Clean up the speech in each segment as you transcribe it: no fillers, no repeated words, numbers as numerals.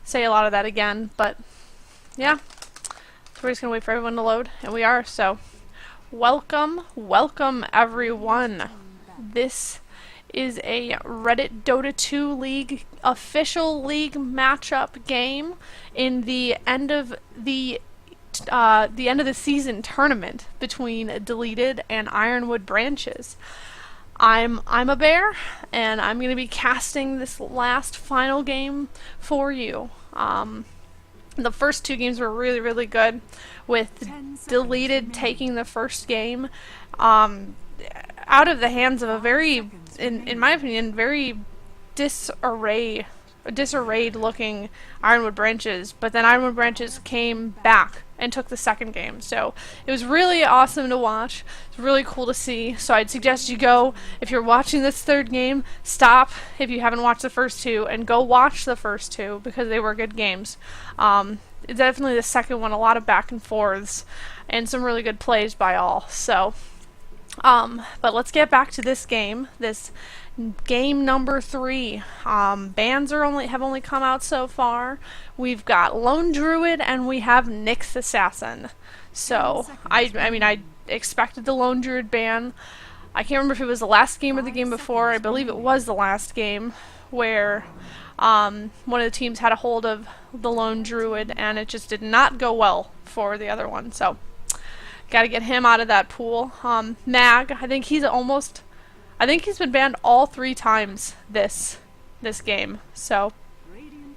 say a lot of that again, but yeah. So we're just gonna wait for everyone to load, and we are. So welcome, welcome everyone. This is a Reddit Dota 2 League official league matchup game in the end of the season tournament between Deleted and Ironwood branches. I'm a bear, and I'm going to be casting this last final game for you. The first two games were really, really good, with Deleted taking the first game out of the hands of a very, in my opinion, very disarrayed looking Ironwood branches, but then Ironwood branches came back and took the second game. So it was really awesome to watch. It's really cool to see. So I'd suggest you go, if you're watching this third game, stop if you haven't watched the first two and go watch the first two, because they were good games. Definitely the second one, a lot of back and forths and some really good plays by all. So but let's get back to this game. This game number 3. Bans have only come out so far. We've got Lone Druid and we have Nyx Assassin. So I mean, I expected the Lone Druid ban. I can't remember if it was the last game or the game before. I believe it was the last game where one of the teams had a hold of the Lone Druid and it just did not go well for the other one. So gotta get him out of that pool. Mag, I think he's been banned all 3 times this game. So,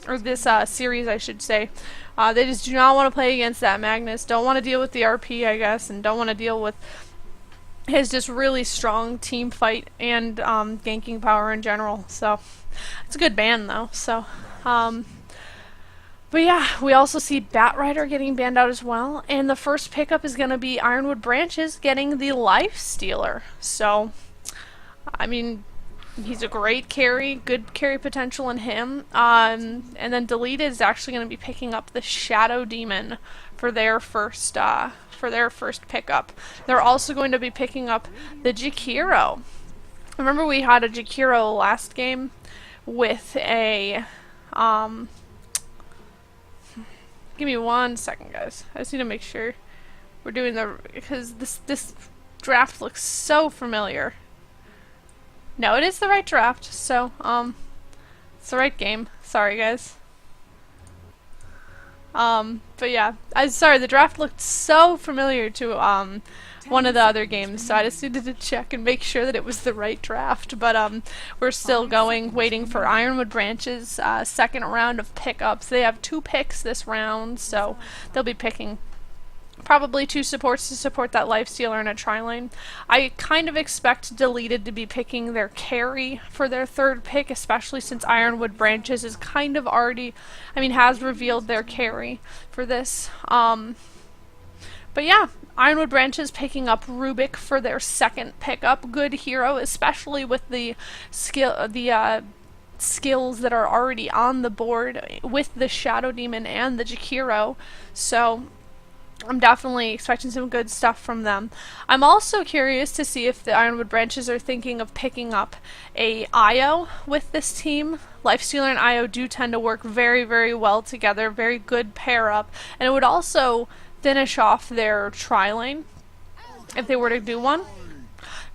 or this series, I should say. They just do not want to play against that Magnus. Don't want to deal with the RP, I guess, and don't want to deal with his just really strong team fight and ganking power in general. So, it's a good ban though. So, but yeah, we also see Batrider getting banned out as well, and the first pickup is going to be Ironwood Branches getting the Life Stealer. So, I mean, he's a great carry, good carry potential in him. And then Deleted is actually going to be picking up the Shadow Demon for their first pickup. They're also going to be picking up the Jakiro. Remember we had a Jakiro last game with a give me 1 second, guys. I just need to make sure we're doing because this draft looks so familiar. No, it is the right draft, so, it's the right game. Sorry, guys. But yeah, I'm sorry, the draft looked so familiar to, one of the other games, so I just needed to check and make sure that it was the right draft. But, we're still waiting for Ironwood Branches, second round of pickups. They have 2 picks this round, so they'll be picking probably 2 supports to support that Life Stealer and a Tri-Lane. I kind of expect Deleted to be picking their carry for their third pick, especially since Ironwood Branches is kind of already, has revealed their carry for this. But yeah, Ironwood Branches picking up Rubik for their second pickup. Good hero, especially with the skills that are already on the board with the Shadow Demon and the Jakiro. So I'm definitely expecting some good stuff from them. I'm also curious to see if the Ironwood Branches are thinking of picking up a IO with this team. Lifestealer and IO do tend to work very, very well together. Very good pair up. And it would also finish off their Tri-Lane if they were to do one.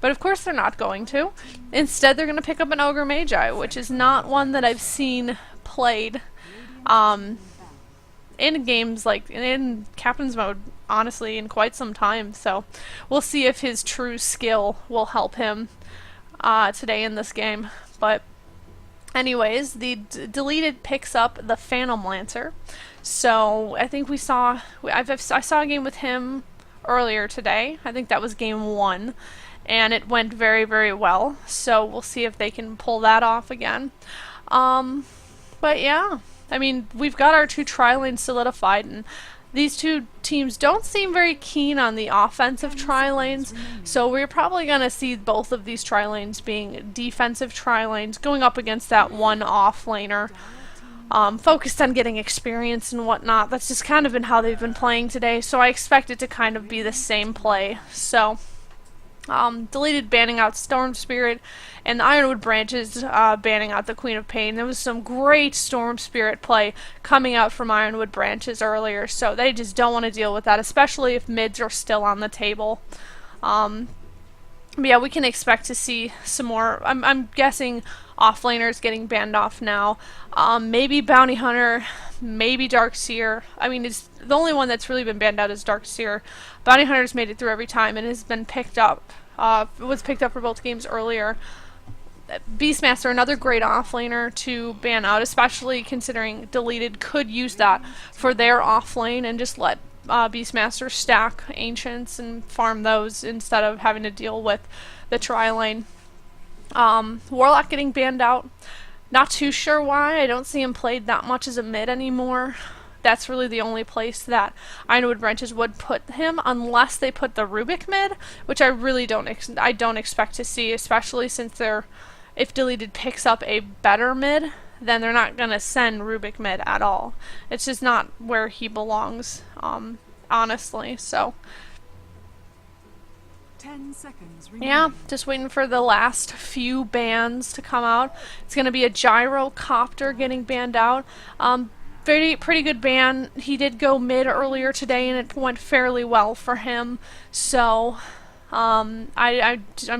But of course they're not going to. Instead they're going to pick up an Ogre Magi, which is not one that I've seen played in games like in Captain's Mode, honestly, in quite some time. So we'll see if his true skill will help him today in this game. But anyways, the Deleted picks up the Phantom Lancer. So I think I saw a game with him earlier today. I think that was game 1. And it went very, very well. So we'll see if they can pull that off again. But yeah, we've got our 2 Tri-Lanes solidified, and these 2 teams don't seem very keen on the offensive Tri-Lanes, so we're probably going to see both of these Tri-Lanes being defensive Tri-Lanes, going up against that one off-laner, focused on getting experience and whatnot. That's just kind of been how they've been playing today, so I expect it to kind of be the same play. So Deleted banning out Storm Spirit, and the Ironwood branches banning out the Queen of Pain. There was some great Storm Spirit play coming out from Ironwood branches earlier, so they just don't want to deal with that, especially if mids are still on the table. But yeah, we can expect to see some more. I'm guessing offlaners getting banned off now. Maybe Bounty Hunter, maybe Darkseer. I mean, it's the only one that's really been banned out is Darkseer. Bounty Hunter's made it through every time and has been picked up. Was picked up for both games earlier. Beastmaster, another great offlaner to ban out, especially considering Deleted could use that for their offlane and just let Beastmaster stack Ancients and farm those instead of having to deal with the tri-lane. Warlock getting banned out. Not too sure why. I don't see him played that much as a mid anymore. That's really the only place that Ironwood branches would put him, unless they put the Rubik mid, which I really don't expect to see, especially since if Deleted picks up a better mid, then they're not gonna send Rubik mid at all. It's just not where he belongs, honestly. So 10 seconds remaining. yeah, just waiting for the last few bans to come out. It's gonna be a Gyrocopter getting banned out. Pretty good ban. He did go mid earlier today, and it went fairly well for him. So, I'm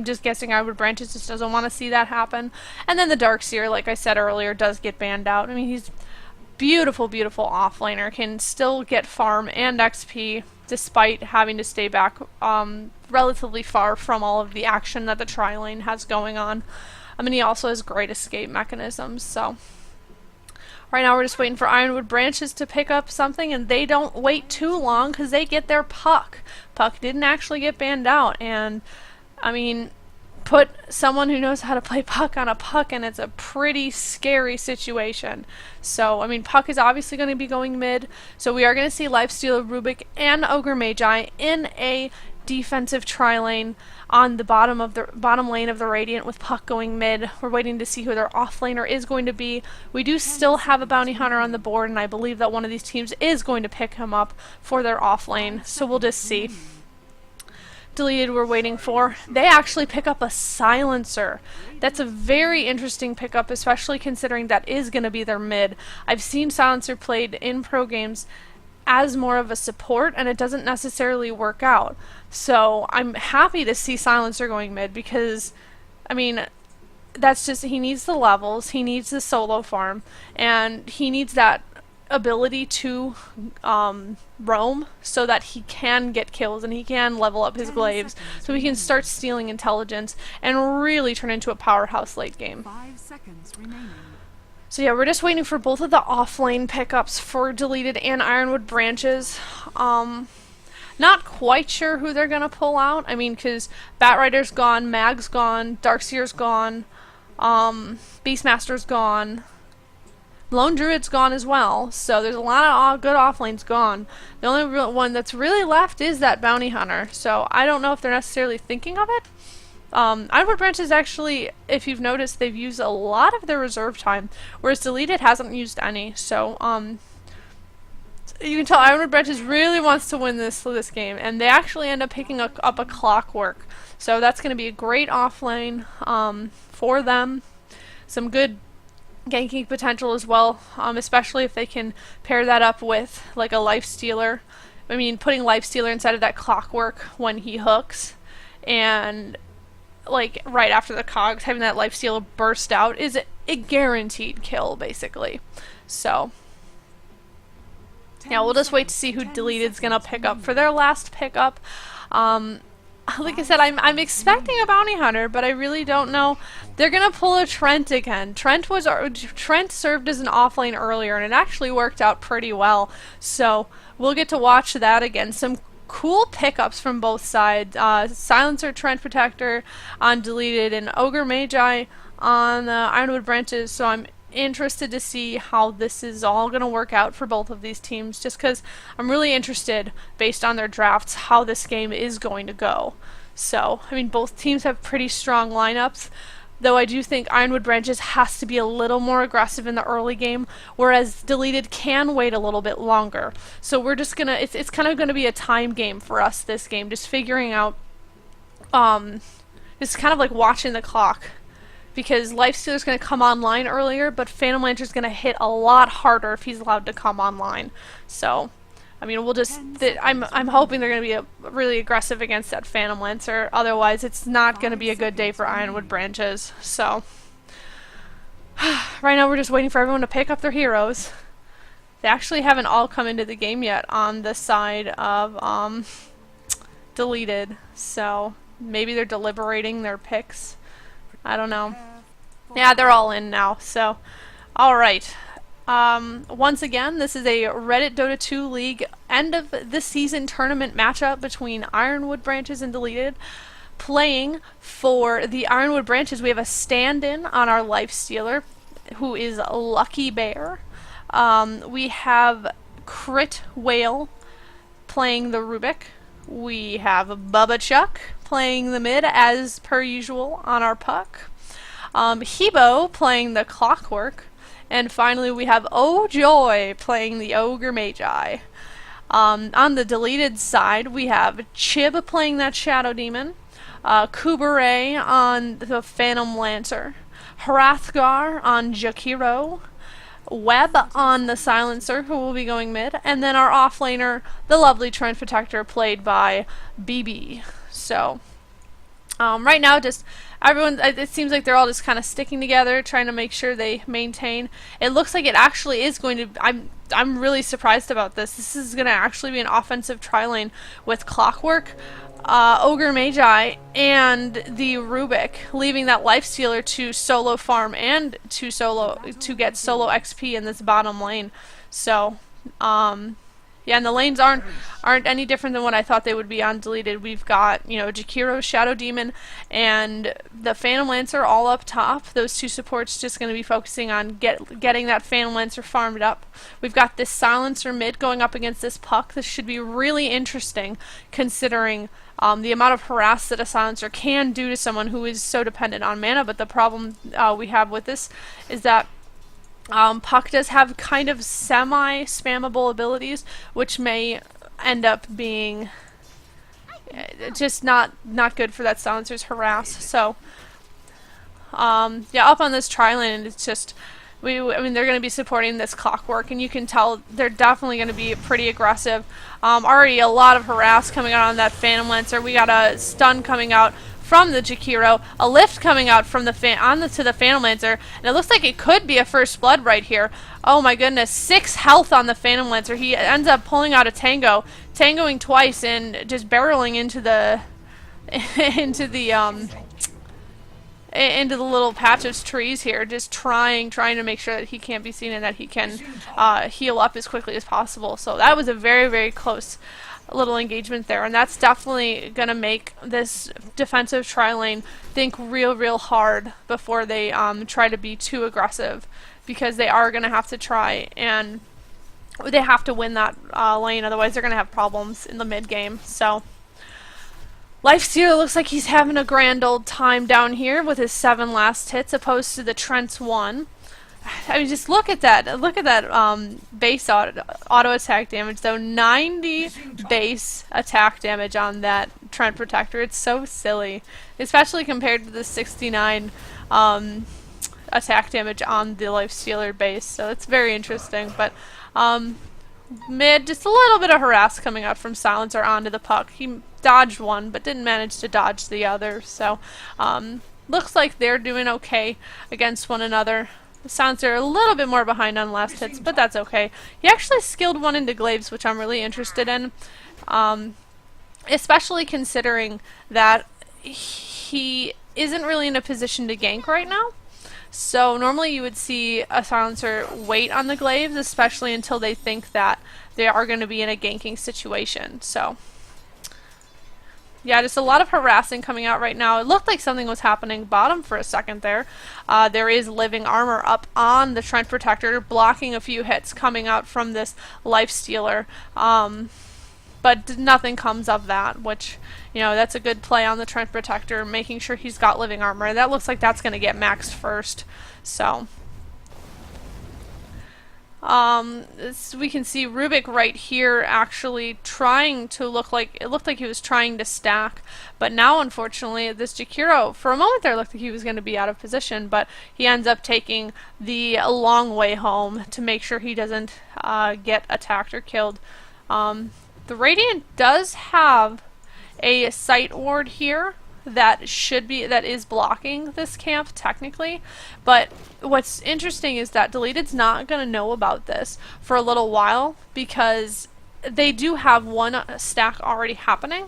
just guessing Ironwood branches just doesn't want to see that happen. And then the Darkseer, like I said earlier, does get banned out. I mean, he's beautiful, beautiful offlaner. Can still get farm and XP despite having to stay back relatively far from all of the action that the tri-lane has going on. I mean, he also has great escape mechanisms. So. Right now we're just waiting for Ironwood branches to pick up something, and they don't wait too long because they get their Puck. Puck didn't actually get banned out, and I mean, put someone who knows how to play Puck on a Puck and it's a pretty scary situation. So, I mean, Puck is obviously going to be going mid, so we are going to see Lifestealer, Rubik, and Ogre Magi in a defensive tri-lane on the bottom lane of the Radiant with Puck going mid. We're waiting to see who their offlaner is going to be. We do still have a Bounty Hunter on the board, and I believe that one of these teams is going to pick him up for their offlane, so we'll just see. Deleted we're waiting for. They actually pick up a Silencer. That's a very interesting pickup, especially considering that is going to be their mid. I've seen Silencer played in pro games as more of a support, and it doesn't necessarily work out. So I'm happy to see Silencer going mid because, I mean, that's just, he needs the levels, he needs the solo farm, and he needs that ability to roam so that he can get kills and he can level up his glaives so he can start stealing intelligence and really turn into a powerhouse late game. 5 seconds remaining. So yeah, we're just waiting for both of the offlane pickups for Deleted and Ironwood branches. Not quite sure who they're gonna pull out. I mean, because Batrider's gone, Mag's gone, Darkseer's gone, Beastmaster's gone, Lone Druid's gone as well. So there's a lot of good offlanes gone. The only real one that's really left is that Bounty Hunter. So I don't know if they're necessarily thinking of it. Ironwood branches actually, if you've noticed, they've used a lot of their reserve time, whereas Deleted hasn't used any. So you can tell Ironwood branches really wants to win this game, and they actually end up picking up a Clockwork. So that's going to be a great offlane for them. Some good ganking potential as well, especially if they can pair that up with like a Lifestealer. I mean, putting Lifestealer inside of that Clockwork when he hooks, and like right after the cogs, having that Lifestealer burst out is a guaranteed kill, basically. So yeah, we'll just wait to see who Deleted's gonna pick up for their last pickup. Like I said, I'm expecting a Bounty Hunter, but I really don't know. They're gonna pull a Trent again. Trent served as an offlane earlier, and it actually worked out pretty well. So we'll get to watch that again. Some cool pickups from both sides. Silencer, Trent Protector on Deleted, and Ogre Magi on Ironwood branches. So I'm interested to see how this is all going to work out for both of these teams, just because I'm really interested, based on their drafts, how this game is going to go. So, I mean, both teams have pretty strong lineups, though I do think Ironwood branches has to be a little more aggressive in the early game, whereas Deleted can wait a little bit longer. So we're just gonna, it's kind of going to be a time game for us this game, just figuring out is kind of like watching the clock. Because Lifestealer's going to come online earlier, but Phantom Lancer's going to hit a lot harder if he's allowed to come online. So, I mean, we'll just... I'm hoping they're going to be really aggressive against that Phantom Lancer. Otherwise, it's not going to be a good day for Ironwood branches. So, right now we're just waiting for everyone to pick up their heroes. They actually haven't all come into the game yet on the side of deleted. So, maybe they're deliberating their picks. I don't know. Yeah, they're all in now, so. Alright. Once again, this is a Reddit Dota 2 League end of the season tournament matchup between Ironwood branches and Deleted. Playing for the Ironwood branches, we have a stand-in on our Lifestealer, who is Lucky Bear. We have Crit Whale playing the Rubik. We have Bubba Chuck playing the mid as per usual on our puck. Hebo playing the Clockwork. And finally we have Oh Joy playing the Ogre Magi. On the deleted side we have Chib playing that Shadow Demon. Kubere on the Phantom Lancer. Hrathgar on Jakiro. Webb on the Silencer, who will be going mid, and then our offlaner, the lovely Trend Protector, played by BB. So, right now, just everyone, it seems like they're all just kind of sticking together, trying to make sure they maintain. It looks like it actually is going to, I'm really surprised about this. This is going to actually be an offensive tri-lane with Clockwork, Ogre Magi, and the Rubik, leaving that Lifestealer to solo farm and to get solo XP in this bottom lane. So, yeah, and the lanes aren't any different than what I thought they would be on deleted. We've got, you know, Jakiro's Shadow Demon and the Phantom Lancer all up top. Those two supports just going to be focusing on getting that Phantom Lancer farmed up. We've got this Silencer mid going up against this Puck. This should be really interesting considering the amount of harass that a Silencer can do to someone who is so dependent on mana. But the problem we have with this is that Puck does have kind of semi-spammable abilities, which may end up being just not good for that Silencer's harass. So, yeah, up on this tri-lane, it's just, I mean, they're going to be supporting this Clockwork, and you can tell they're definitely going to be pretty aggressive. Already a lot of harass coming out on that Phantom Lancer. We got a stun coming out from the Jakiro, a lift coming out from the to the Phantom Lancer, and it looks like it could be a first blood right here. Oh my goodness, 6 health on the Phantom Lancer. He ends up pulling out a tangoing twice and just barreling into the into the little patch of trees here, just trying to make sure that he can't be seen and that he can heal up as quickly as possible. So that was a very, very close little engagement there, and that's definitely going to make this defensive tri-lane think real hard before they try to be too aggressive, because they are going to have to try and they have to win that lane, otherwise they're going to have problems in the mid game. So Lifestealer looks like he's having a grand old time down here with his 7 last hits opposed to the Trent's 1. I mean, just look at that. Look at that base auto attack damage, though. 90 base attack damage on that Trent Protector. It's so silly, especially compared to the 69 attack damage on the Lifestealer base. So it's very interesting. But mid, just a little bit of harass coming out from Silencer onto the Puck. He dodged one, but didn't manage to dodge the other. So looks like they're doing okay against one another. Silencer a little bit more behind on last hits, but that's okay. He actually skilled one into Glaives, which I'm really interested in, especially considering that he isn't really in a position to gank right now. So normally you would see a Silencer wait on the Glaives, especially until they think that they are going to be in a ganking situation. So yeah, just a lot of harassing coming out right now. It looked like something was happening bottom for a second there. There is living armor up on the Trent Protector, blocking a few hits coming out from this Lifestealer. But nothing comes of that, which, you know, that's a good play on the Trent Protector, making sure he's got living armor. That looks like that's going to get maxed first. So We can see Rubik right here actually trying to look like, it looked like he was trying to stack, but now unfortunately this Jakiro, for a moment there looked like he was going to be out of position, but he ends up taking the long way home to make sure he doesn't get attacked or killed. The Radiant does have a sight ward here that is blocking this camp technically, but what's interesting is that Deleted's not going to know about this for a little while because they do have one stack already happening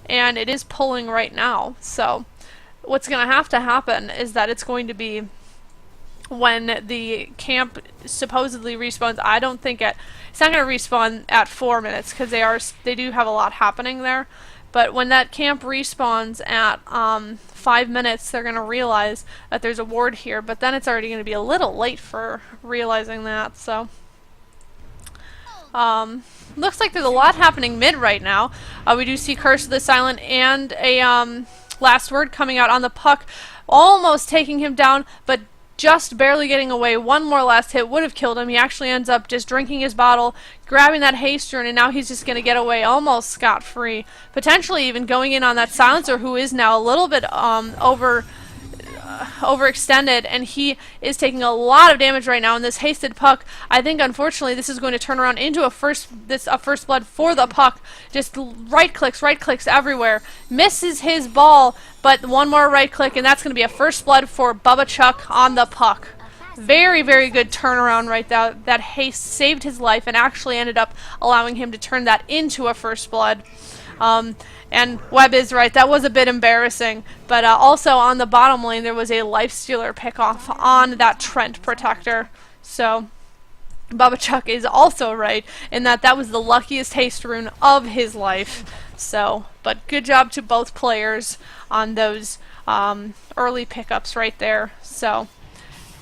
and it is pulling right now. So what's going to have is that it's going to be when the camp supposedly respawns. I don't think it's not going to respawn at 4 minutes because they do have a lot happening there. But when that camp respawns at 5 minutes, they're going to realize that there's a ward here. But then it's already going to be a little late for realizing that. So, looks like there's a lot happening mid right now. We do see Curse of the Silent and a last word coming out on the puck, almost taking him down, but just barely getting away. One more last hit would have killed him. He actually ends up just drinking his bottle, grabbing that haste rune, and now he's just going to get away almost scot-free. Potentially even going in on that silencer, who is now a little bit overextended, and he is taking a lot of damage right now in this hasted puck. I think unfortunately this is going to turn around into a first blood for the puck. Just right clicks everywhere. Misses his ball, but one more right click and that's going to be a first blood for Bubba Chuck on the puck. Very, very good turnaround right there. That haste saved his life and actually ended up allowing him to turn that into a first blood. And Webb is right, that was a bit embarrassing. But also on the bottom lane, there was a Lifestealer pickoff on that Trent Protector. So, Bubba Chuck is also right in that was the luckiest haste rune of his life. So, but good job to both players on those early pickups right there. So,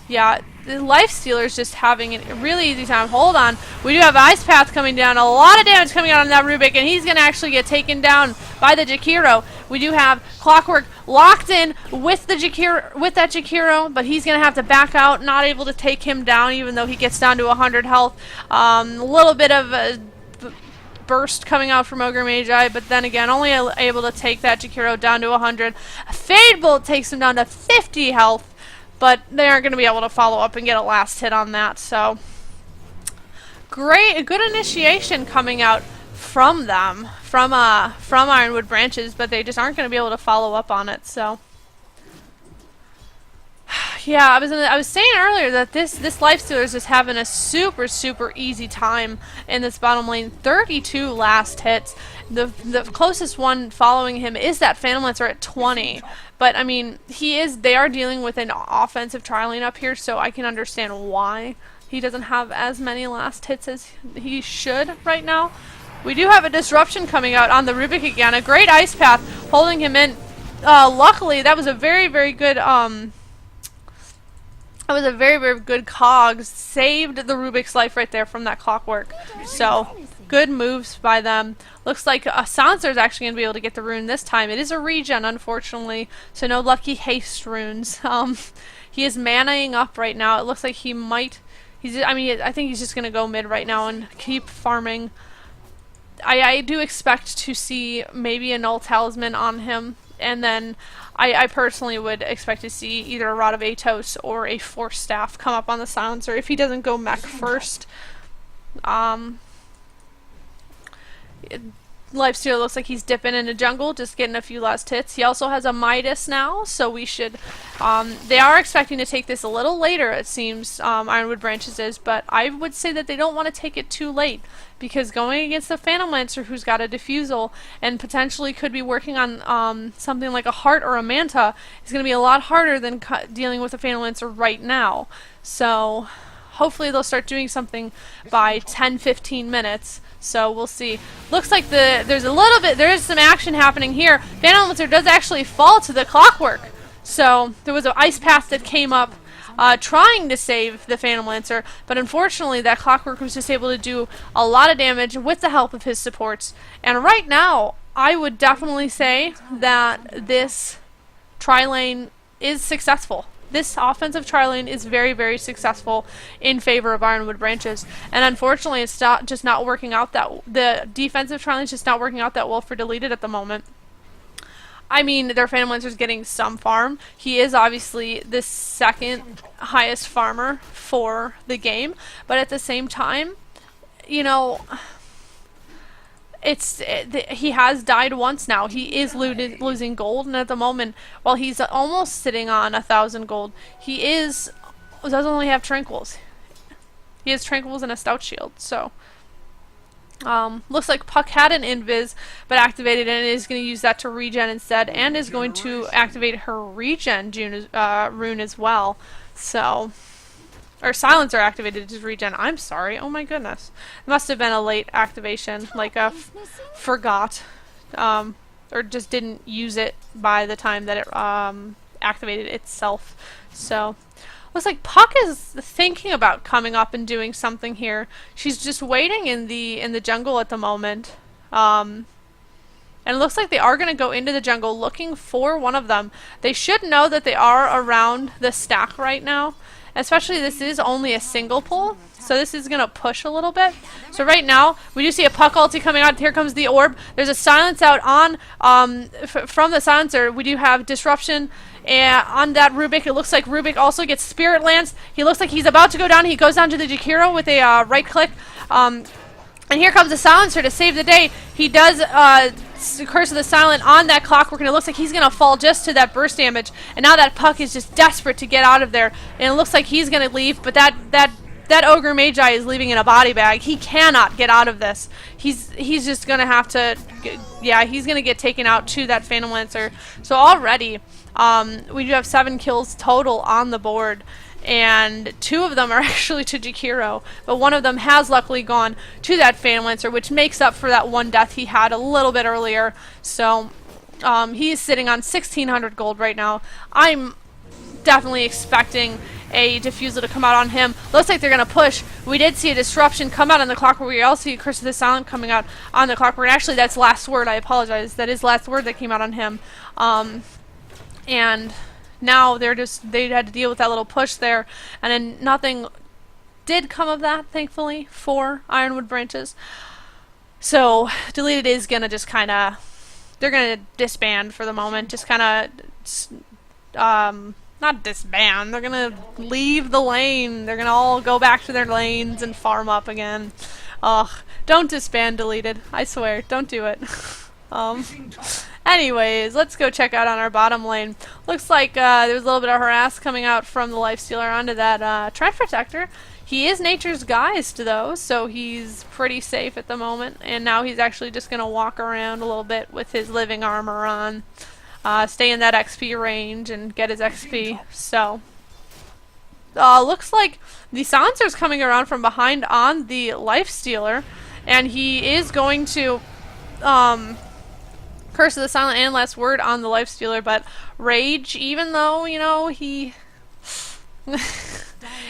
yeah, the Lifestealer's just having a really easy time. Hold on. We do have Ice Path coming down. A lot of damage coming out on that Rubik, and he's going to actually get taken down by the Jakiro. We do have Clockwork locked in with that Jakiro, but he's going to have to back out, not able to take him down, even though he gets down to 100 health. A little bit of a burst coming out from Ogre Magi, but then again, only able to take that Jakiro down to 100. A Fade Bolt takes him down to 50 health. But they aren't going to be able to follow up and get a last hit on that. So, a good initiation coming out from them, from Ironwood branches, but they just aren't going to be able to follow up on it. So, yeah, I was saying earlier that this Lifestealer is just having a super easy time in this bottom lane. 32 last hits. The closest one following him is that Phantom Lancer at 20. But, I mean, they are dealing with an offensive trialing up here, so I can understand why he doesn't have as many last hits as he should right now. We do have a disruption coming out on the Rubik again. A great Ice Path holding him in. Luckily, that was a very good, cog. Saved the Rubik's life right there from that Clockwork. So, good moves by them. Looks like a Silencer is actually going to be able to get the rune this time. It is a regen, unfortunately, so no lucky haste runes. He is manaing up right now. It looks like he might... I think he's just going to go mid right now and keep farming. I do expect to see maybe a Null Talisman on him, and then I personally would expect to see either a Rod of Atos or a Force Staff come up on the Silencer if he doesn't go mech first. Lifestealer looks like he's dipping into jungle, just getting a few last hits. He also has a Midas now, so we should... they are expecting to take this a little later, it seems, Ironwood Branches is, but I would say that they don't want to take it too late, because going against the Phantom Lancer, who's got a Diffusal, and potentially could be working on something like a Heart or a Manta, is going to be a lot harder than dealing with a Phantom Lancer right now. So, hopefully they'll start doing something by 10-15 minutes. So we'll see. Looks like there is some action happening here. Phantom Lancer does actually fall to the Clockwork. So there was an Ice Path that came up trying to save the Phantom Lancer, but unfortunately that Clockwork was just able to do a lot of damage with the help of his supports. And right now, I would definitely say that this tri-lane is successful. this offensive tri-lane is very, very successful in favor of Ironwood branches. And unfortunately, it's just not working out that the defensive tri-lane is just not working out that well for Deleted at the moment. I mean, their Phantom Lancer's getting some farm. He is obviously the second highest farmer for the game, but at the same time, you know, he has died once now. He is losing gold, and at the moment, while he's almost sitting on 1,000 gold, he doesn't only have tranquils. He has tranquils and a stout shield, so looks like Puck had an invis, but activated it and is going to use that to regen instead, and is going to activate her regen rune as well. So, or silencer activated his regen. I'm sorry. Oh my goodness. It must have been a late activation, like forgot, or just didn't use it by the time that it activated itself. So, looks like Puck is thinking about coming up and doing something here. She's just waiting in the jungle at the moment. And it looks like they are going to go into the jungle looking for one of them. They should know that they are around the stack right now. Especially this is only a single pull, so this is going to push a little bit. So right now, we do see a Puck ulti coming out. Here comes the orb. There's a silence out on, from the silencer. We do have disruption. And on that Rubik, it looks like Rubik also gets Spirit Lance. He looks like he's about to go down. He goes down to the Jakiro with a right click. And here comes the silencer to save the day. He does Curse of the Silent on that Clockwork, and it looks like he's going to fall just to that burst damage. And now that Puck is just desperate to get out of there. And it looks like he's going to leave, but that Ogre Magi is leaving in a body bag. He cannot get out of this. He's just going to have to, yeah, he's going to get taken out to that Phantom Lancer. So already, we do have 7 kills total on the board. And 2 of them are actually to Jakiro, but one of them has luckily gone to that Phantom Lancer, which makes up for that 1 death he had a little bit earlier. So he's sitting on 1,600 gold right now. I'm definitely expecting a Diffusal to come out on him. Looks like they're going to push. We did see a Disruption come out on the Clockwork. We also see Curse of the Silent coming out on the Clockwork. Actually, that's Last Word. I apologize. That is Last Word that came out on him. And now they had to deal with that little push there, and then nothing did come of that, thankfully, for Ironwood branches. So Deleted is gonna just kind of, they're gonna disband for the moment, just kind of, not disband. They're gonna leave the lane. They're gonna all go back to their lanes and farm up again. Ugh, don't disband Deleted. I swear, don't do it. Anyways, let's go check out on our bottom lane. Looks like there's a little bit of harass coming out from the Lifestealer onto that Trend Protector. He is Nature's Geist, though, so he's pretty safe at the moment. And now he's actually just going to walk around a little bit with his living armor on. Stay in that XP range and get his XP. So, looks like the Silencer's coming around from behind on the Lifestealer. And he is going to Curse of the Silent and Last Word on the Lifestealer, but Rage, even though, you know, he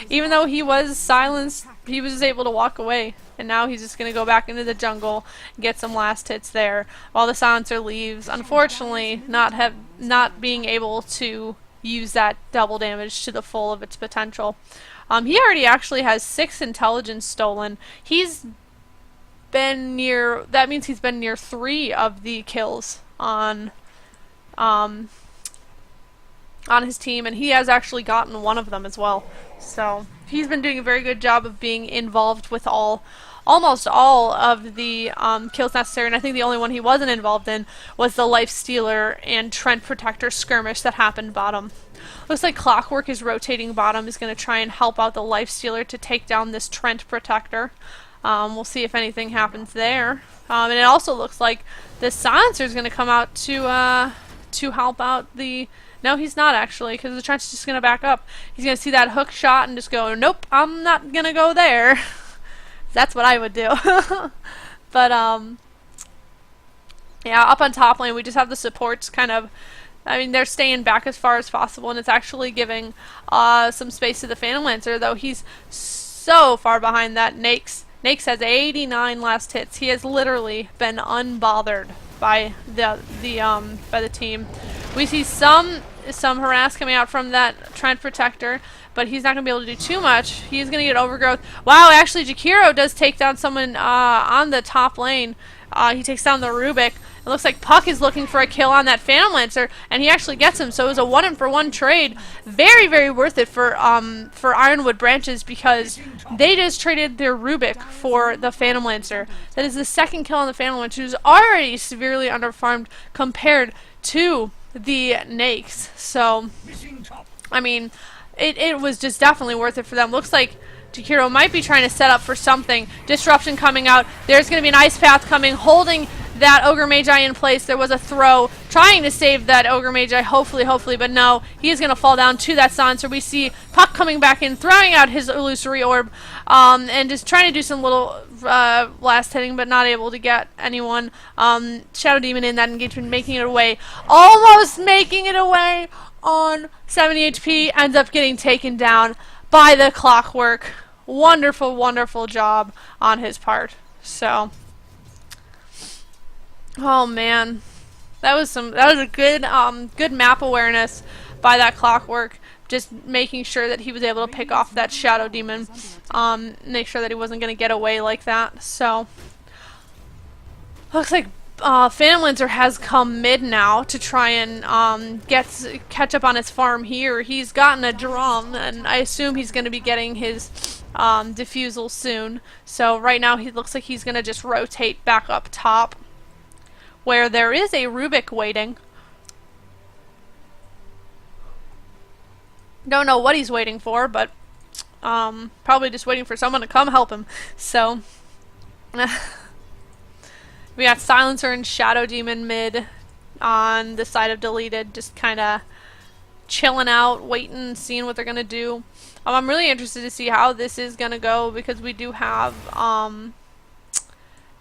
even though he was silenced, he was able to walk away, and now he's just going to go back into the jungle and get some last hits there while the Silencer leaves, unfortunately not being able to use that double damage to the full of its potential. He already actually has 6 intelligence stolen. He's been near, that means he's been near 3 of the kills on his team, and he has actually gotten 1 of them as well. So he's been doing a very good job of being involved with almost all of the kills necessary, and I think the only one he wasn't involved in was the Lifestealer and Trent Protector skirmish that happened bottom. Looks like Clockwork is rotating bottom, is going to try and help out the Lifestealer to take down this Trent Protector. We'll see if anything happens there. And it also looks like the Silencer is going to come out to help out the... No, he's not actually, because the Trent's just going to back up. He's going to see that hook shot and just go, nope, I'm not going to go there. That's what I would do. But, yeah, up on top lane, we just have the supports kind of... I mean, they're staying back as far as possible, and it's actually giving some space to the Phantom Lancer, though he's so far behind that Nakes. Nakes has 89 last hits. He has literally been unbothered by the team. We see some some harass coming out from that Trent Protector, but he's not going to be able to do too much. He's going to get overgrowth. Wow, actually, Jakiro does take down someone on the top lane. He takes down the Rubik. It looks like Puck is looking for a kill on that Phantom Lancer, and he actually gets him. So it was a 1-for-1 trade. Very, very worth it for Ironwood Branches, because they just traded their Rubik for the Phantom Lancer. That is the second kill on the Phantom Lancer, who's already severely underfarmed compared to the Nakes. So, I mean, it was just definitely worth it for them. Looks like Jakiro might be trying to set up for something. Disruption coming out. There's going to be an Ice Path coming, holding that Ogre Magi in place. There was a throw trying to save that Ogre Magi, hopefully, but no, he is going to fall down to that silencer. We see Puck coming back in, throwing out his illusory orb, and just trying to do some little last hitting, but not able to get anyone. Shadow Demon in that engagement, making it away, almost making it away on 70 HP, ends up getting taken down by the Clockwork. Wonderful, wonderful job on his part. So, oh man, that was a good good map awareness by that Clockwork. Just making sure that he was able to pick off that Shadow Demon, make sure that he wasn't going to get away like that. So, looks like Phantom Lancer has come mid now to try and catch up on his farm here. He's gotten a drum, and I assume he's going to be getting his diffusal soon. So right now he looks like he's going to just rotate back up top, where there is a Rubik waiting. Don't know what he's waiting for, but probably just waiting for someone to come help him. So we got Silencer and Shadow Demon mid on the side of Deleted, just kind of chilling out, waiting, seeing what they're going to do. I'm really interested to see how this is going to go, because we do have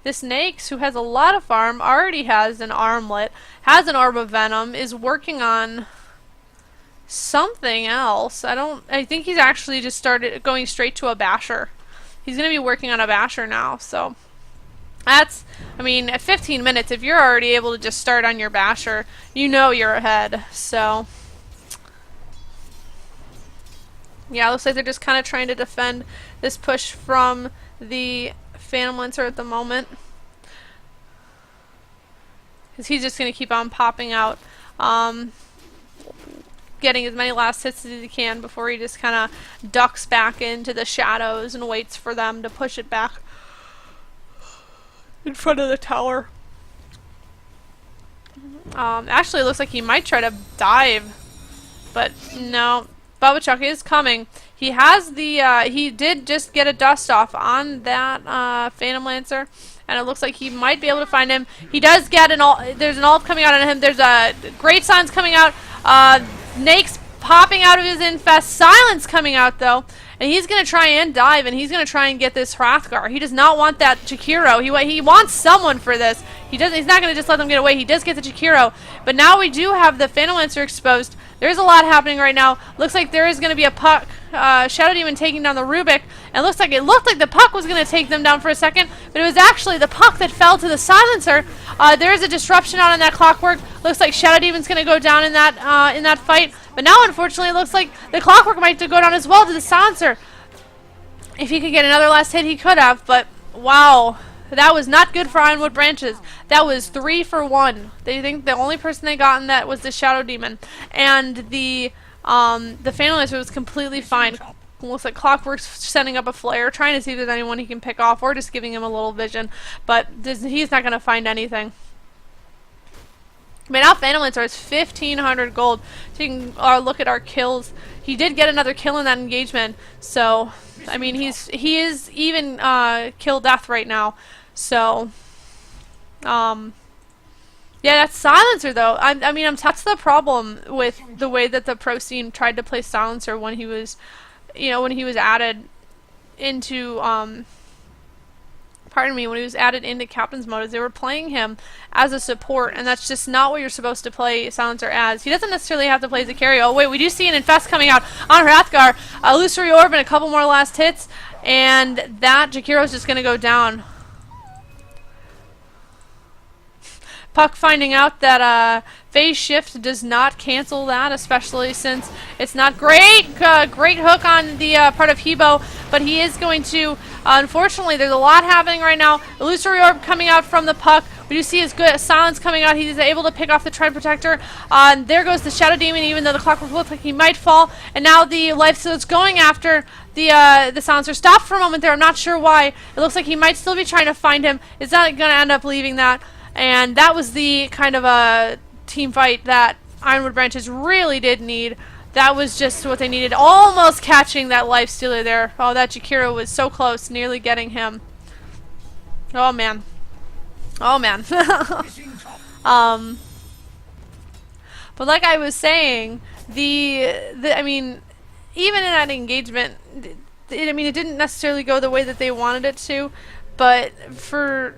this Nakes, who has a lot of farm, already has an Armlet, has an Orb of Venom, is working on something else. I think he's actually just started going straight to a Basher. He's going to be working on a Basher now, so that's, I mean, at 15 minutes, if you're already able to just start on your Basher, you know you're ahead. So, yeah, it looks like they're just kind of trying to defend this push from the Phantom Lancer at the moment, because he's just going to keep on popping out, getting as many last hits as he can before he just kind of ducks back into the shadows and waits for them to push it back in front of the tower. Actually, it looks like he might try to dive, but no. Bubba Chuck is coming. He has the, he did just get a dust off on that Phantom Lancer, and it looks like he might be able to find him. He does get an ult. There's an ult coming out on him. There's a Great Signs coming out. Nake's popping out of his infest. Silence coming out though, and he's gonna try and dive, and he's gonna try and get this Hrothgar. He does not want that Jakiro. He wants someone for this. He's not gonna just let them get away. He does get the Jakiro, but now we do have the Phantom Lancer exposed. There's a lot happening right now. Looks like there is gonna be a Puck. Shadow Demon taking down the Rubik, and it looked like the Puck was gonna take them down for a second, but it was actually the Puck that fell to the Silencer. There is a disruption on in that Clockwork. Looks like Shadow Demon's gonna go down in that fight. But now, unfortunately, it looks like the Clockwork might go down as well to the Silencer. If he could get another last hit, he could have, but wow. That was not good for Ironwood Branches. That was 3 for 1. They think the only person they got in that was the Shadow Demon. And the Phantom Lancer was completely fine. Looks like Clockwork's setting up a flare, trying to see if there's anyone he can pick off, or just giving him a little vision. But he's not going to find anything. But now Phantom Lancer has 1,500 gold. So you can look at our kills. He did get another kill in that engagement. So, I mean, he is even kill death right now. So, yeah, that's Silencer though. I mean, that's the problem with the way that the pro scene tried to play Silencer when he was, when he was added into, when he was added into Captain's Mode, is they were playing him as a support, and that's just not what you're supposed to play Silencer as. He doesn't necessarily have to play as a carry. Oh wait, we do see an Infest coming out on Hrothgar. Illusory Orb and a couple more last hits, and that Jakiro's just going to go down. Puck finding out that Phase shift does not cancel that, especially since it's not great. Great hook on the part of Hebo, but he is going to, unfortunately, there's a lot happening right now. Illusory Orb coming out from the puck. We do see his good silence coming out. He's able to pick off the Trend Protector. There goes the Shadow Demon, even though the Clockwork looked like he might fall. And now the Life Stealer's going after the Silencer. Stopped for a moment there. I'm not sure why. It looks like he might still be trying to find him. It's not going to end up leaving that. And that was the kind of a team fight that Ironwood Branches really did need. That was just what they needed. Almost catching that Life Stealer there. Oh, that Jakiro was so close, nearly getting him. Oh, man. Oh, man. But like I was saying, I mean, even in that engagement, I mean, it didn't necessarily go the way that they wanted it to, but for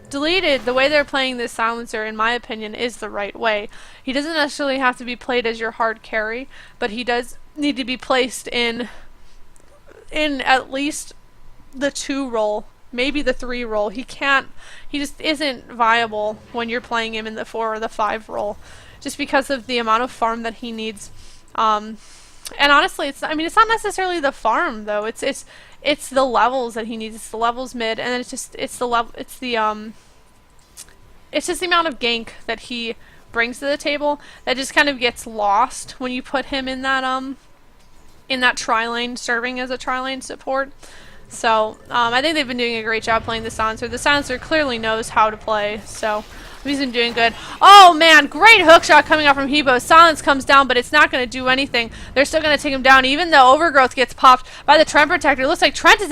Deleted, the way they're playing this Silencer, in my opinion, is the right way. He doesn't necessarily have to be played as your hard carry, but he does need to be placed in at least the 2 role, maybe the 3 role. He just isn't viable when you're playing him in the 4 or the 5 role, just because of the amount of farm that he needs. And honestly, it's not necessarily the farm though. It's the levels that he needs. It's the levels mid, and it's just the amount of gank that he brings to the table that just kind of gets lost when you put him in that tri-lane, serving as a tri-lane support. So I think they've been doing a great job playing the Silencer. The Silencer clearly knows how to play, so he's been doing good. Oh man, great hook shot coming out from Hebo. Silence comes down, but it's not going to do anything. They're still going to take him down, even though Overgrowth gets popped by the Trent Protector. It looks like Trent is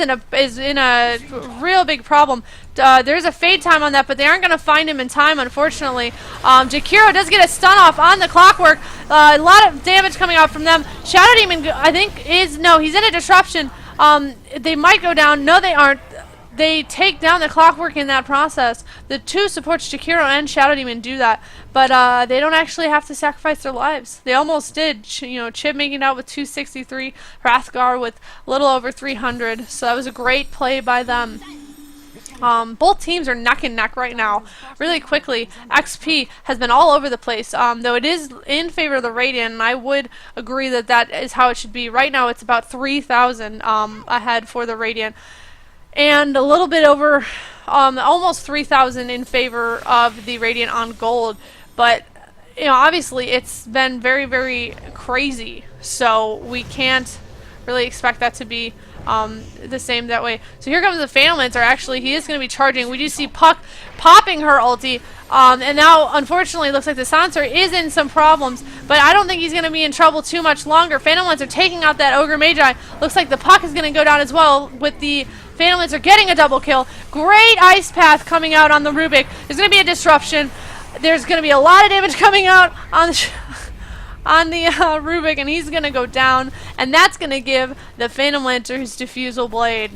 in a real big problem. There's a fade time on that, but they aren't going to find him in time, unfortunately. Jakiro does get a stun off on the Clockwork. A lot of damage coming out from them. Shadow Demon, I think, he's in a disruption. They might go down. No, they aren't. They take down the Clockwork in that process. The 2 supports, Jakiro and Shadow Demon, do that, but they don't actually have to sacrifice their lives. They almost did. Chib making it out with 263, Hrathgar with a little over 300. So that was a great play by them. Both teams are neck and neck right now. Really quickly, XP has been all over the place, though it is in favor of the Radiant, and I would agree that that is how it should be. Right now it's about 3,000 ahead for the Radiant, and a little bit over, almost 3,000 in favor of the Radiant on gold. But, obviously it's been very, very crazy, so we can't really expect that to be the same that way. So here comes the Phantom Lancer. Actually, he is going to be charging. We do see Puck popping her ulti, and now, unfortunately, it looks like the Silencer is in some problems, but I don't think he's going to be in trouble too much longer. Phantom Lancer taking out that Ogre Magi. Looks like the Puck is going to go down as well, with the Phantom Lancer getting a double kill. Great Ice Path coming out on the Rubik. There's going to be a disruption. There's going to be a lot of damage coming out on the Rubik, and he's going to go down, and that's going to give the Phantom Lancer his Diffusal Blade.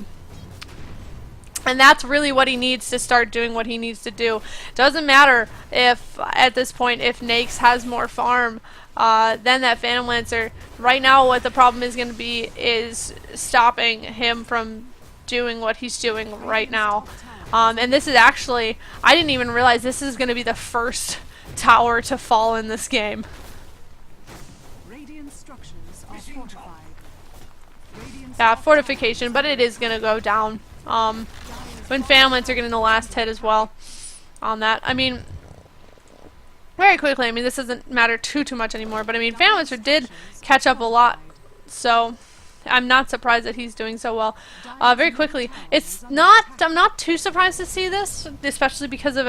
And that's really what he needs to start doing what he needs to do. Doesn't matter if, at this point, if Nakes has more farm than that Phantom Lancer. Right now, what the problem is going to be is stopping him from doing what he's doing right now. And this is actually, I didn't even realize this is going to be the first tower to fall in this game. Yeah, fortification, but it is going to go down. When Phantom Lancer are getting the last hit as well on that. I mean, very quickly, I mean, this doesn't matter too much anymore, but I mean, Phantom Lancer did catch up a lot, so I'm not surprised that he's doing so well. Very quickly, I'm not too surprised to see this, especially because of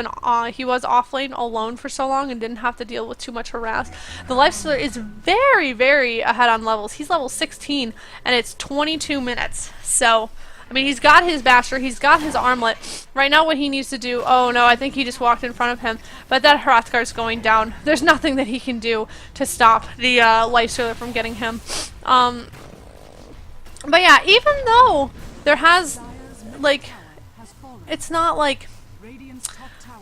he was off lane alone for so long and didn't have to deal with too much harass. The Lifestealer is very, very ahead on levels. He's level 16, and it's 22 minutes, so I mean, he's got his Basher, he's got his Armlet. Right now what he needs to do, oh no, I think he just walked in front of him, but that Hrathgar's going down. There's nothing that he can do to stop the Lifestealer from getting him. But yeah, even though there has, like, it's not like, I'm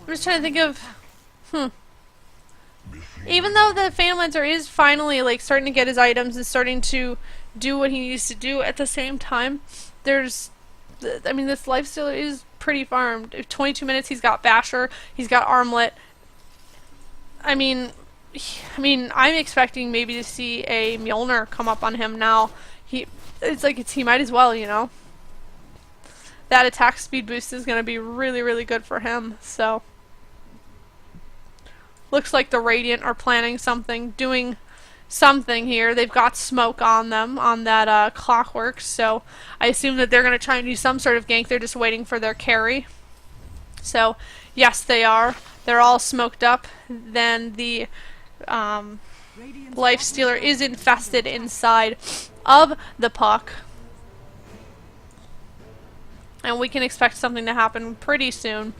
just trying to think of, even though the Phantom Lancer is finally, like, starting to get his items and starting to do what he needs to do, at the same time, I mean, this Lifestealer is pretty farmed. 22 minutes, he's got Basher, he's got Armlet. I mean, I mean, I'm expecting maybe to see a Mjolnir come up on him now. He might as well, you know. That attack speed boost is going to be really, really good for him. So, looks like the Radiant are planning something, doing something here. They've got smoke on them, on that clockwork, so I assume that they're going to try and do some sort of gank. They're just waiting for their carry. So, yes, they are. They're all smoked up. Then the Life Stealer is infested inside of the puck. And we can expect something to happen pretty soon.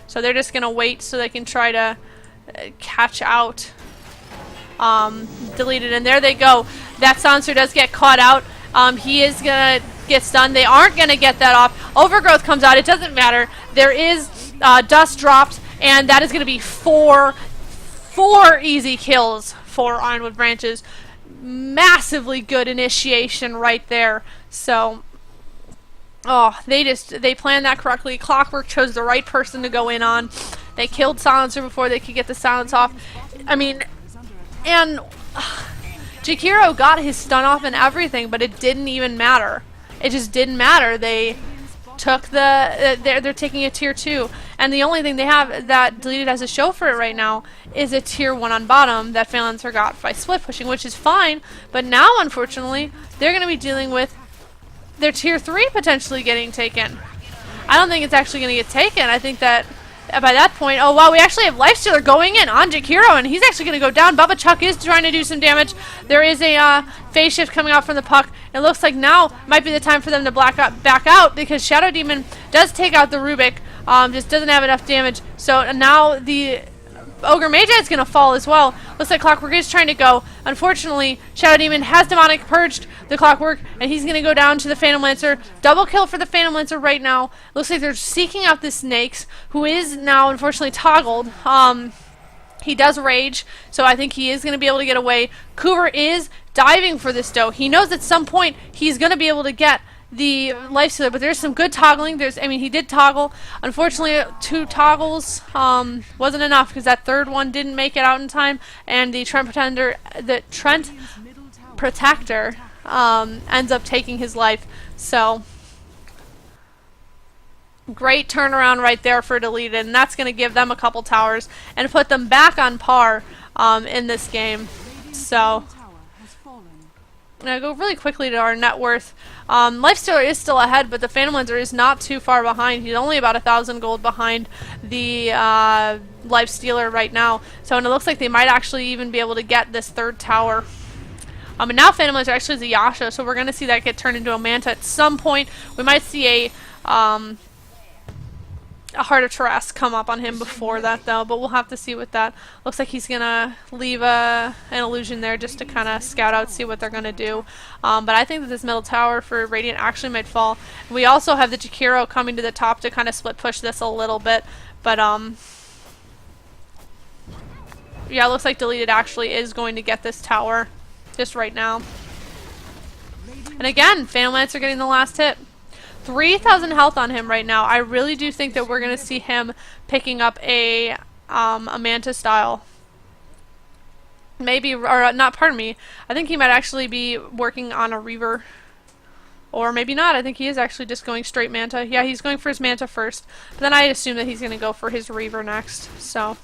So they're just going to wait so they can try to catch out Deleted. And there they go. That silencer does get caught out. He is going to get stunned. They aren't going to get that off. Overgrowth comes out. It doesn't matter. There is dust dropped. And that is going to be four easy kills for Ironwood Branches. Massively good initiation right there. So, oh, they planned that correctly. Clockwork chose the right person to go in on. They killed Silencer before they could get the silence off. I mean, and Jakiro got his stun off and everything, but it didn't even matter. It just didn't matter. They took they're taking a tier 2, and the only thing they have that Deleted has to show for it right now is a tier 1 on bottom that Phalanxer got by split pushing, which is fine, but now unfortunately they're going to be dealing with their tier 3 potentially getting taken. I don't think it's actually going to get taken. I think that by that point, oh wow, we actually have Lifestealer going in on Jakiro, and he's actually going to go down. Bubba Chuck is trying to do some damage. There is a phase shift coming out from the puck. It looks like now might be the time for them to back out, because Shadow Demon does take out the Rubik, just doesn't have enough damage. So now the Ogre Magi is going to fall as well. Looks like Clockwork is trying to go. Unfortunately, Shadow Demon has Demonic Purged the Clockwork, and he's going to go down to the Phantom Lancer. Double kill for the Phantom Lancer right now. Looks like they're seeking out the Snakes, who is now unfortunately toggled. He does rage, so I think he is going to be able to get away. Coover is diving for this dough. He knows at some point he's going to be able to get the Lifestealer, but there's some good toggling. He did toggle. Unfortunately, 2 toggles wasn't enough, because that third one didn't make it out in time, and the Trent Protector ends up taking his life. So, great turnaround right there for Deleted, and that's going to give them a couple towers and put them back on par in this game. So, I'm going to go really quickly to our net worth. Lifestealer is still ahead, but the Phantom Lancer is not too far behind. He's only about 1,000 gold behind the Lifestealer right now. So, and it looks like they might actually even be able to get this third tower. And now Phantom Lancer actually is a Yasha, so we're going to see that get turned into a Manta at some point. We might see a Heart of Tarrasque come up on him before that, though, but we'll have to see with that. Looks like he's going to leave an illusion there just to kind of scout out, see what they're going to do. But I think that this middle tower for Radiant actually might fall. We also have the Jakiro coming to the top to kind of split push this a little bit, but yeah, it looks like Deleted actually is going to get this tower just right now. And again, Phantom Lancer getting the last hit. 3,000 health on him right now. I really do think that we're going to see him picking up a Manta style. Maybe, or not, pardon me. I think he might actually be working on a Reaver. Or maybe not. I think he is actually just going straight Manta. Yeah, he's going for his Manta first. But then I assume that he's going to go for his Reaver next. So,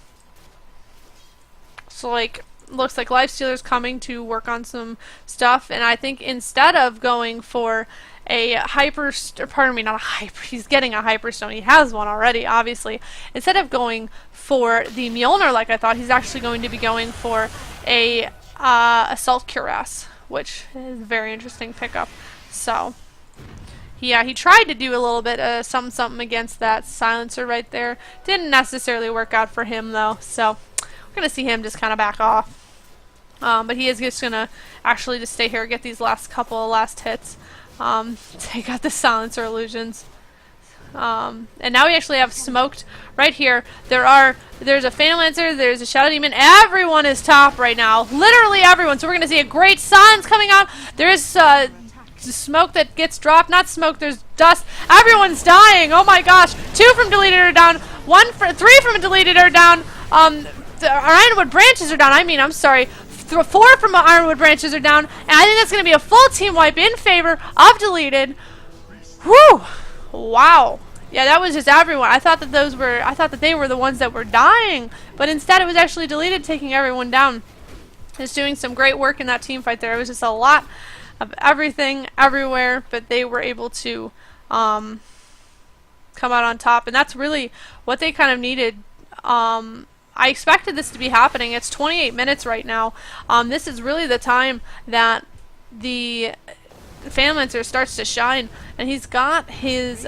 like, looks like Lifestealer's coming to work on some stuff. And I think instead of going for a he's getting a Hyperstone. He has one already, obviously. Instead of going for the Mjolnir like I thought, he's actually going to be going for a Assault Cuirass, which is a very interesting pickup. So, yeah, he tried to do a little bit of something against that Silencer right there. Didn't necessarily work out for him, though. So, we're going to see him just kind of back off. But he is just going to actually just stay here, get these last hits. Take out the Silencer illusions. And now we actually have smoked right here. There's a Phantom Lancer, there's a Shadow Demon. Everyone is top right now. Literally everyone. So we're going to see a great silence coming out. There is smoke that gets dropped. Not smoke, there's dust. Everyone's dying. Oh my gosh. 2 from Deleted are down. 3 from Deleted are down. Ironwood branches are down. I mean, I'm sorry. 4 from Ironwood branches are down. And I think that's going to be a full team wipe in favor of Deleted. Whew. Wow. Yeah, that was just everyone. I thought that they were the ones that were dying. But instead it was actually Deleted taking everyone down. Just doing some great work in that team fight there. It was just a lot of everything, everywhere. But they were able to come out on top. And that's really what they kind of needed. I expected this to be happening. It's 28 minutes right now. This is really the time that the Fanlancer starts to shine, and he's got his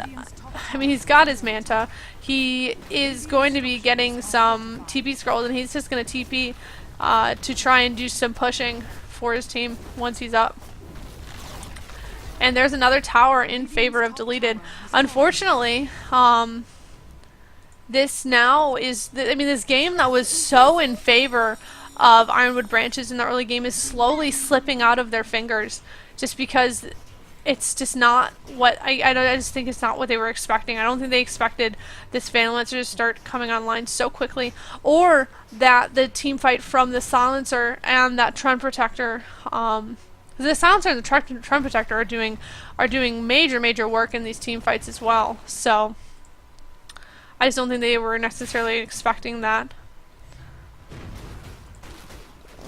Manta. He is going to be getting some TP scrolls, and he's just going to TP to try and do some pushing for his team once he's up. And there's another tower in favor of Deleted. Unfortunately, this now is, this game that was so in favor of Ironwood branches in the early game is slowly slipping out of their fingers, just because it's just not what, I just think it's not what they were expecting. I don't think they expected this Fanlancer to start coming online so quickly, or that the team fight from the Silencer and that Trend Protector, the Silencer and the Trend Protector are doing major work in these team fights as well. So I just don't think they were necessarily expecting that.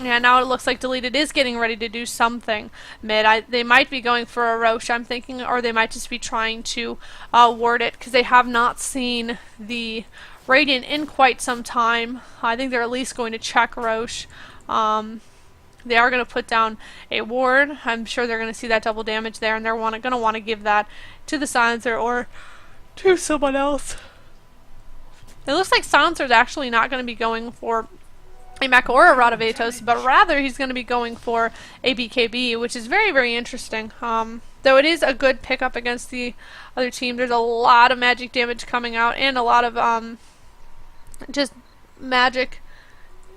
Yeah, now it looks like Deleted is getting ready to do something mid. They might be going for a Roche, I'm thinking, or they might just be trying to ward it, because they have not seen the Radiant in quite some time. I think they're at least going to check Roche. They are going to put down a ward. I'm sure they're going to see that double damage there, and they're going to want to give that to the Silencer or to someone else. It looks like Silencer's actually not going to be going for a Mecha or a Radavetos, but rather he's going to be going for a BKB, which is very interesting. Though it is a good pickup against the other team. There's a lot of magic damage coming out, and a lot of just magic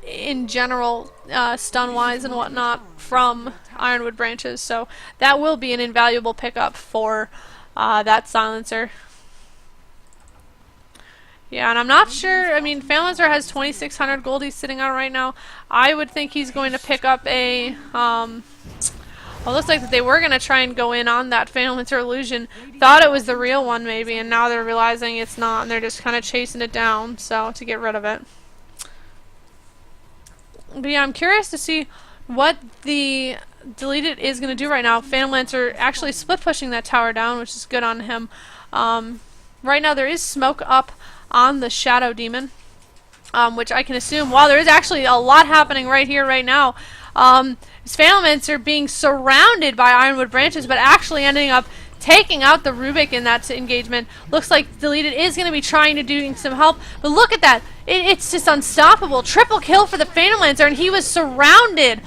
in general, stun-wise and whatnot, from Ironwood branches. So that will be an invaluable pickup for that Silencer. Yeah, and I'm not sure, Fanlancer has 2,600 gold he's sitting on right now. I would think he's going to pick up a, well, it looks like that they were going to try and go in on that Fanlancer illusion. Thought it was the real one maybe, and now they're realizing it's not, and they're just kind of chasing it down, so, to get rid of it. But yeah, I'm curious to see what the Deleted is going to do right now. Fanlancer actually split pushing that tower down, which is good on him. Right now there is smoke up on the Shadow Demon, which I can assume, wow, there is actually a lot happening right here, right now. Fanlancer being surrounded by Ironwood branches, but actually ending up taking out the Rubik in that engagement. Looks like Deleted is going to be trying to do some help, but look at that. It's just unstoppable. Triple kill for the Fanlancer, and he was surrounded,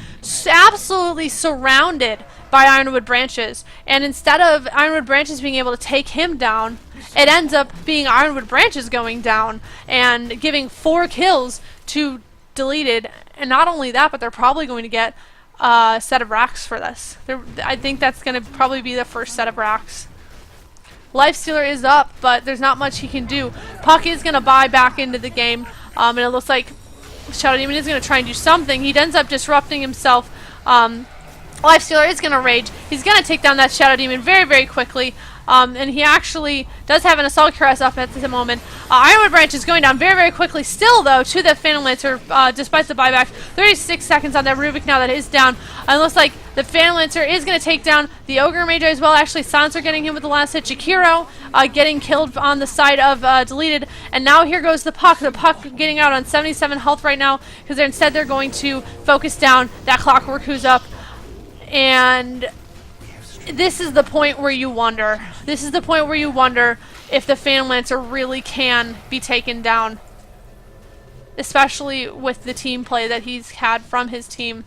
absolutely surrounded by Ironwood branches. And instead of Ironwood branches being able to take him down, it ends up being Ironwood branches going down and giving 4 kills to Deleted. And not only that, but they're probably going to get a set of racks for this. I think that's going to probably be the first set of racks. Lifestealer is up, but there's not much he can do. Puck is going to buy back into the game, and it looks like Shadow Demon is going to try and do something. He ends up disrupting himself. Lifestealer is going to rage. He's going to take down that Shadow Demon very quickly. And he actually does have an Assault Cuirass up at the moment. Ironwood Branch is going down very quickly still, though, to the Fanlancer, despite the buyback. 36 seconds on that Rubik now that is down. And it looks like the Fanlancer is going to take down the Ogre Mage as well. Actually, Silencer getting him with the last hit. Jakiro getting killed on the side of Deleted. And now here goes the Puck. The Puck getting out on 77 health right now, because instead they're going to focus down that Clockwork who's up. And this is the point where you wonder. This is the point where you wonder if the Fanlancer really can be taken down. Especially with the team play that he's had from his team.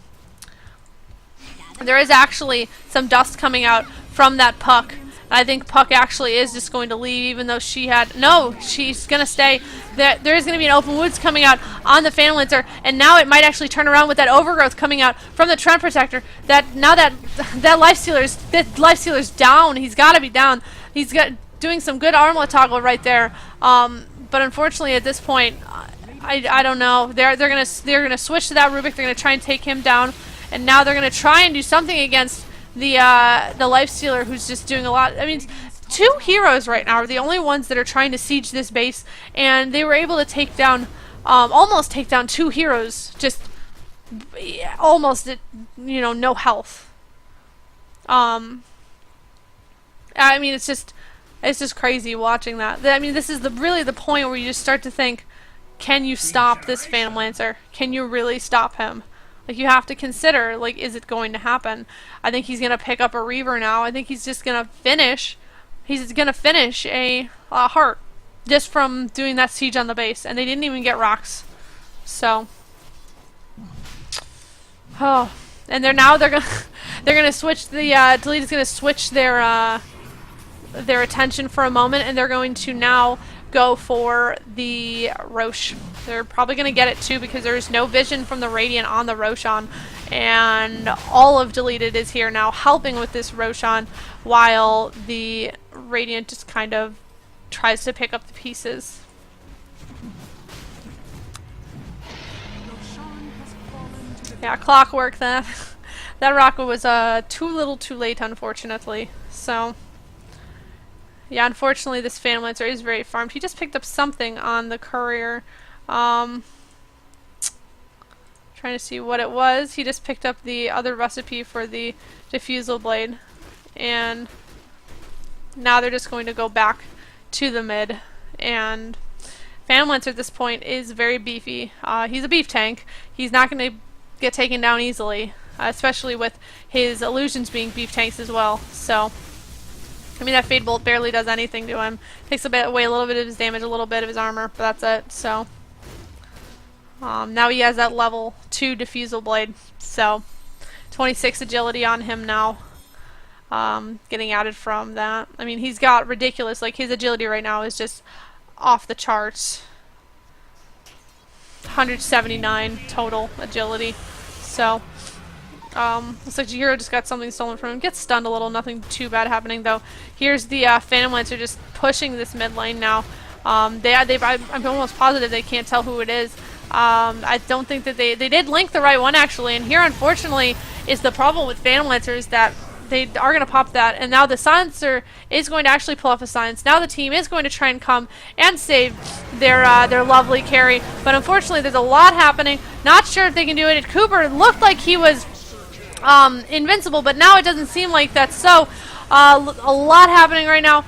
There is actually some dust coming out from that Puck. I think Puck actually is just going to leave, even though she had... No, she's going to stay. There is going to be an open woods coming out on the Fanlancer, and now it might actually turn around with that overgrowth coming out from the Trend Protector. Now that Lifestealer's down. He's got to be down. He's doing some good armlet toggle right there. But unfortunately, at this point, I don't know. They're gonna switch to that Rubik. They're gonna try and take him down, and now they're gonna try and do something against the Lifestealer, who's just doing a lot. I mean, two heroes right now are the only ones that are trying to siege this base, and they were able to take down, almost take down two heroes, just almost, you know, no health. I mean, it's just crazy watching that. I mean, this is really the point where you just start to think, can you stop this Phantom Lancer? Can you really stop him? Like, you have to consider, like, is it going to happen? I think he's going to pick up a Reaver now. I think he's just going to finish. He's going to finish a Heart just from doing that siege on the base. And they didn't even get rocks. So. Oh. And they're going to switch the, Delete is going to switch their attention for a moment. And they're going to now go for the Roche. They're probably going to get it too because there's no vision from the Radiant on the Roshan, and all of Deleted is here now helping with this Roshan while the Radiant just kind of tries to pick up the pieces. Yeah, clockwork that. That rocket was too little too late, unfortunately. So yeah, unfortunately this Phantom Lancer is very farmed. He just picked up something on the courier. Trying to see what it was. He just picked up the other recipe for the diffusal blade. And now they're just going to go back to the mid. And Phantom Lancer at this point is very beefy. He's a beef tank. He's not going to get taken down easily. Especially with his illusions being beef tanks as well. So I mean, that Fade Bolt barely does anything to him. Takes away a little bit of his damage, a little bit of his armor, but that's it. So now he has that level 2 Diffusal Blade. So 26 agility on him now. Getting added from that. I mean, he's got ridiculous, like his agility right now is just off the charts. 179 total agility. So looks like Jihiro just got something stolen from him. Gets stunned a little, nothing too bad happening though. Here's the Phantom Lancer just pushing this mid lane now. I'm almost positive they can't tell who it is. I don't think that they did link the right one actually, and here unfortunately is the problem with Phantom Lancer is that they are going to pop that, and now the Silencer is going to actually pull off a silence. Now the team is going to try and come and save their lovely carry, but unfortunately there's a lot happening. Not sure if they can do it. Cooper looked like he was invincible, but now it doesn't seem like that's so. A lot happening right now.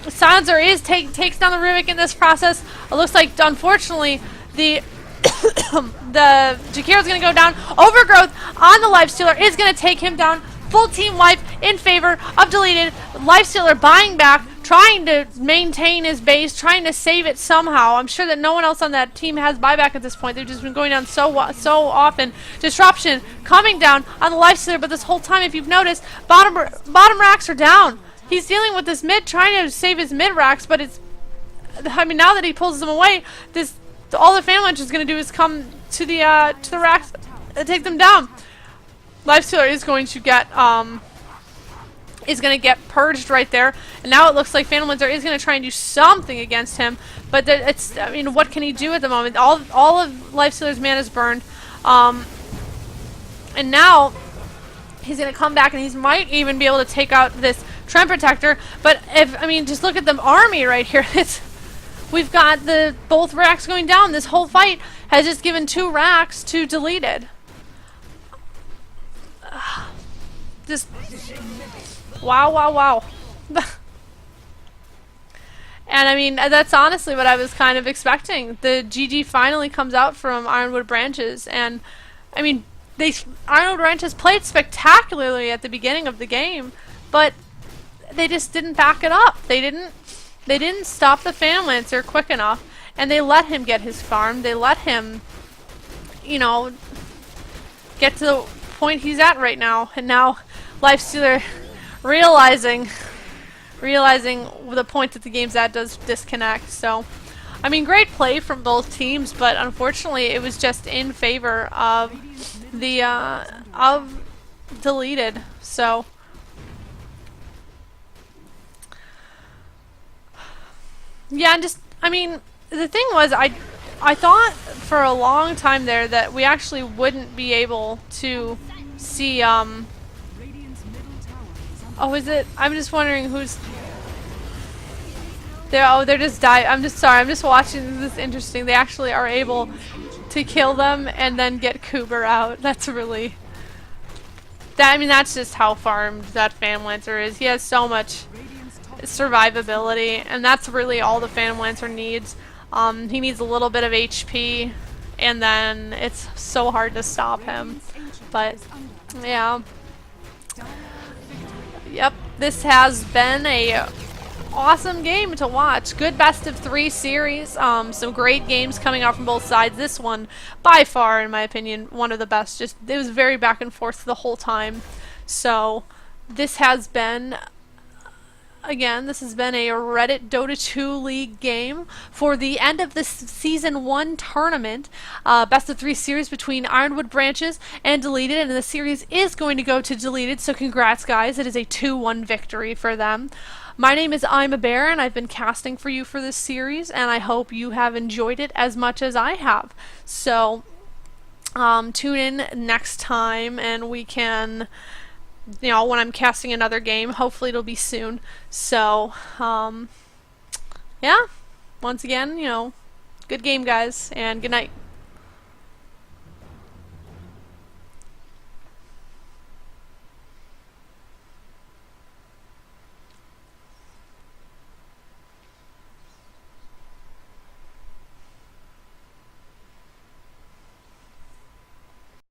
Silencer takes down the Rubik in this process. It looks like, unfortunately, the Jakiro's going to go down. Overgrowth on the Lifestealer is going to take him down. Full team wipe in favor of Deleted. Lifestealer buying back, trying to maintain his base, trying to save it somehow. I'm sure that no one else on that team has buyback at this point. They've just been going down so often. Disruption coming down on the Lifestealer, but this whole time, if you've noticed, bottom racks are down. He's dealing with this mid, trying to save his mid racks, but it's, I mean, now that he pulls them away, all the Phantom Lancer is going to do is come to the racks and take them down. Lifestealer is going to get purged right there, and now it looks like Phantom Lancer is going to try and do something against him, but it's, I mean, what can he do at the moment? All of Lifestealer's mana is burned, and now he's going to come back and he might even be able to take out this Trend Protector, but I mean, just look at the army right here. We've got both racks going down. This whole fight has just given 2 racks to Deleted. Just wow. And I mean, that's honestly what I was kind of expecting. The GG finally comes out from Ironwood Branches, and I mean, Ironwood Branches played spectacularly at the beginning of the game, but they just didn't back it up. They didn't stop the Phantom Lancer quick enough, and they let him get his farm. They let him, you know, get to the point he's at right now. And now Lifestealer realizing the point that the game's at does disconnect. So, I mean, great play from both teams, but unfortunately it was just in favor of the of Deleted. So yeah, and just, I mean, the thing was, I thought for a long time there that we actually wouldn't be able to see, Radiant's middle tower is under oh, is it? I'm just wondering who's... they're just I'm just sorry, I'm just watching this interesting. They actually are able to kill them and then get Cooper out. That's really... I mean, that's just how farmed that Fan Lancer is. He has so much Radiant's top survivability, and that's really all the Fan Lancer needs. He needs a little bit of HP, and then it's so hard to stop him. But, yeah. Yep, this has been a awesome game to watch. Good best of 3 series. Some great games coming out from both sides. This one, by far, in my opinion, one of the best. Just it was very back and forth the whole time. So this has been, again, this has been a Reddit Dota 2 League game for the end of this Season 1 tournament. Best of 3 series between Ironwood Branches and Deleted, and the series is going to go to Deleted, so congrats, guys. It is a 2-1 victory for them. My name is I'm a Bear, and I've been casting for you for this series, and I hope you have enjoyed it as much as I have. So, tune in next time, and we can... you know, when I'm casting another game, hopefully it'll be soon. So, yeah, once again, you know, good game, guys, and good night.